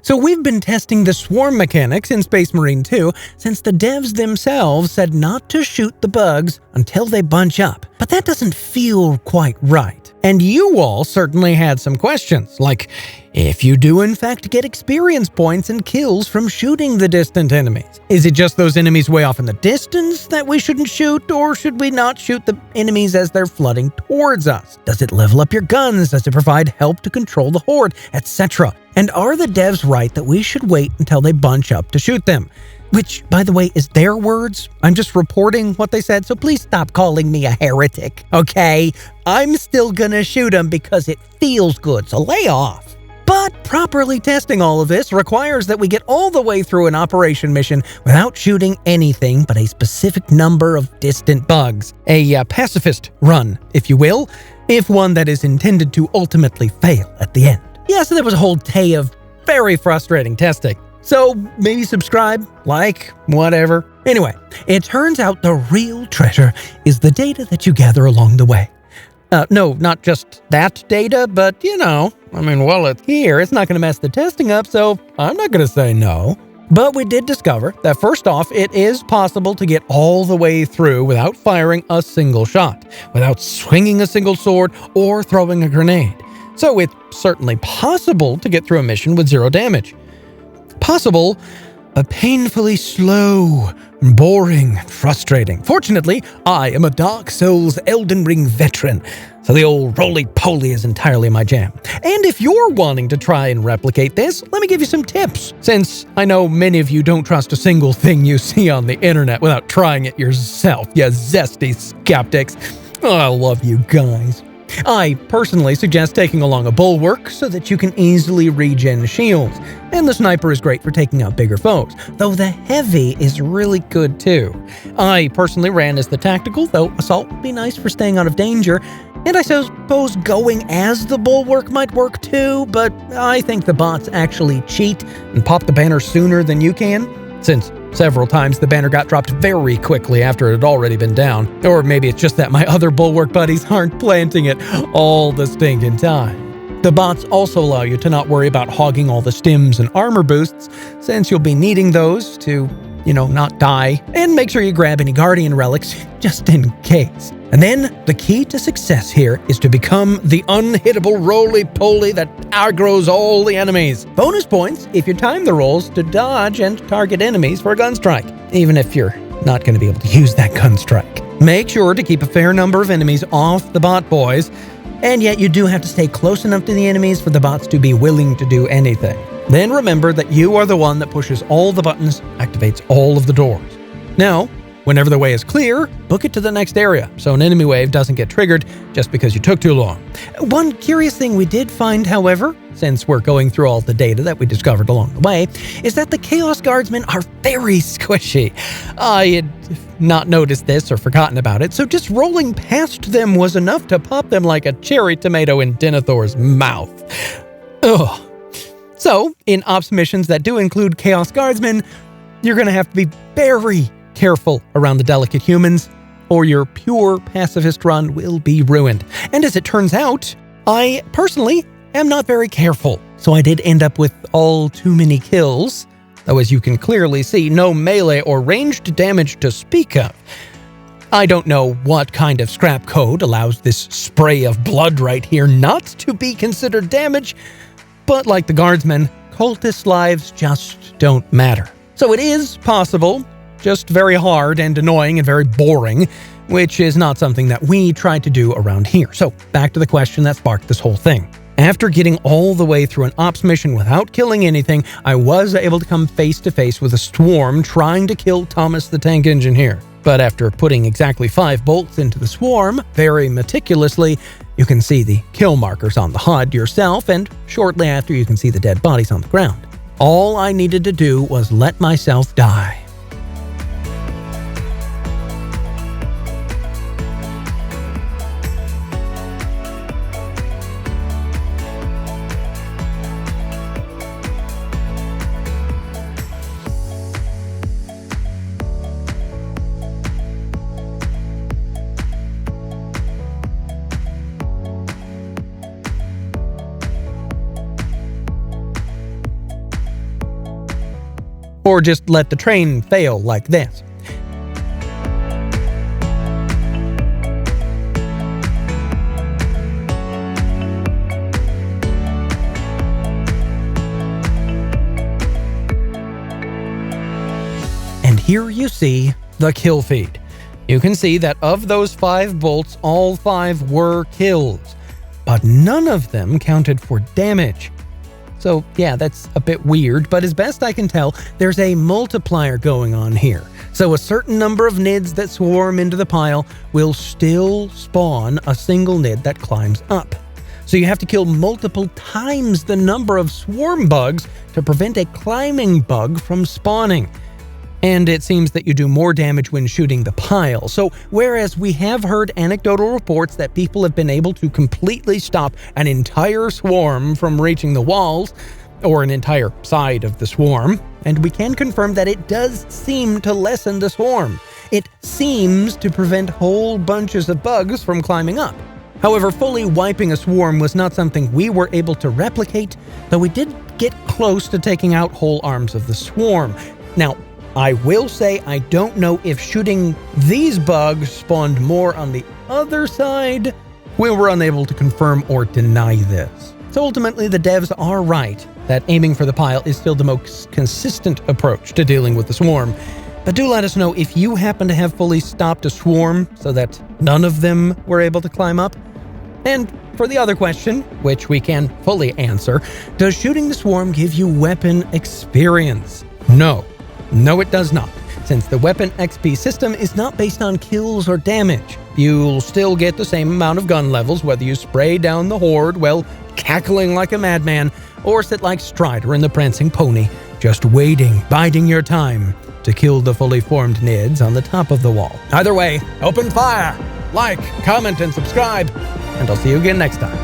So we've been testing the swarm mechanics in Space Marine 2 since the devs themselves said not to shoot the bugs until they bunch up. But that doesn't feel quite right. And you all certainly had some questions, like if you do in fact get experience points and kills from shooting the distant enemies, is it just those enemies way off in the distance that we shouldn't shoot, or should we not shoot the enemies as they're flooding towards us? Does it level up your guns? Does it provide help to control the horde, etc.? And are the devs right that we should wait until they bunch up to shoot them? Which, by the way, is their words. I'm just reporting what they said, so please stop calling me a heretic, okay? I'm still gonna shoot them because it feels good, so lay off. But properly testing all of this requires that we get all the way through an operation mission without shooting anything but a specific number of distant bugs. A pacifist run, if you will, if one that is intended to ultimately fail at the end. Yeah, so there was a whole day of very frustrating testing. So maybe subscribe, like, whatever. Anyway, it turns out the real treasure is the data that you gather along the way. No, not just that data, but while it's here, it's not going to mess the testing up, so I'm not going to say no. But we did discover that first off, it is possible to get all the way through without firing a single shot, without swinging a single sword or throwing a grenade. So it's certainly possible to get through a mission with 0 damage. Possible, but painfully slow, boring, and frustrating. Fortunately, I am a Dark Souls Elden Ring veteran, so the old roly-poly is entirely my jam. And if you're wanting to try and replicate this, let me give you some tips, since I know many of you don't trust a single thing you see on the internet without trying it yourself, you zesty skeptics. Oh, I love you guys. I personally suggest taking along a bulwark so that you can easily regen shields, and the sniper is great for taking out bigger foes, though the heavy is really good too. I personally ran as the tactical, though assault would be nice for staying out of danger, and I suppose going as the bulwark might work too, but I think the bots actually cheat and pop the banner sooner than you can, since several times the banner got dropped very quickly after it had already been down. Or maybe it's just that my other bulwark buddies aren't planting it all the stinking time. The bots also allow you to not worry about hogging all the stims and armor boosts, since you'll be needing those to, not die. And make sure you grab any guardian relics, just in case. And then, the key to success here is to become the unhittable roly-poly that aggroes all the enemies. Bonus points if you time the rolls to dodge and target enemies for a gun strike, even if you're not going to be able to use that gun strike. Make sure to keep a fair number of enemies off the bot boys, and yet you do have to stay close enough to the enemies for the bots to be willing to do anything. Then remember that you are the one that pushes all the buttons, activates all of the doors. Now, whenever the way is clear, book it to the next area, so an enemy wave doesn't get triggered just because you took too long. One curious thing we did find, however, since we're going through all the data that we discovered along the way, is that the Chaos Guardsmen are very squishy. I had not noticed this or forgotten about it, so just rolling past them was enough to pop them like a cherry tomato in Denethor's mouth. Ugh. So, in ops missions that do include Chaos Guardsmen, you're going to have to be very careful around the delicate humans, or your pure pacifist run will be ruined. And as it turns out, I personally am not very careful, so I did end up with all too many kills, though as you can clearly see, no melee or ranged damage to speak of. I don't know what kind of scrap code allows this spray of blood right here not to be considered damage, but like the guardsmen, cultists' lives just don't matter. So it is possible, just very hard and annoying and very boring, which is not something that we try to do around here. So back to the question that sparked this whole thing. After getting all the way through an ops mission without killing anything, I was able to come face to face with a swarm trying to kill Thomas the Tank Engineer. But after putting exactly 5 bolts into the swarm, very meticulously, you can see the kill markers on the HUD yourself, and shortly after you can see the dead bodies on the ground. All I needed to do was let myself die. Or just let the train fail like this. And here you see the kill feed. You can see that of those 5 bolts, all 5 were kills, but none of them counted for damage. So yeah, that's a bit weird, but as best I can tell, there's a multiplier going on here. So a certain number of nids that swarm into the pile will still spawn a single nid that climbs up. So you have to kill multiple times the number of swarm bugs to prevent a climbing bug from spawning. And it seems that you do more damage when shooting the pile. So whereas we have heard anecdotal reports that people have been able to completely stop an entire swarm from reaching the walls, or an entire side of the swarm, and we can confirm that it does seem to lessen the swarm. It seems to prevent whole bunches of bugs from climbing up. However, fully wiping a swarm was not something we were able to replicate, though we did get close to taking out whole arms of the swarm. Now, I will say I don't know if shooting these bugs spawned more on the other side. We were unable to confirm or deny this. So ultimately, the devs are right that aiming for the pile is still the most consistent approach to dealing with the swarm. But do let us know if you happen to have fully stopped a swarm so that none of them were able to climb up. And for the other question, which we can fully answer, does shooting the swarm give you weapon experience? No. No, it does not, since the weapon XP system is not based on kills or damage. You'll still get the same amount of gun levels whether you spray down the horde while cackling like a madman, or sit like Strider in the Prancing Pony, just waiting, biding your time to kill the fully formed nids on the top of the wall. Either way, open fire, like, comment, and subscribe, and I'll see you again next time.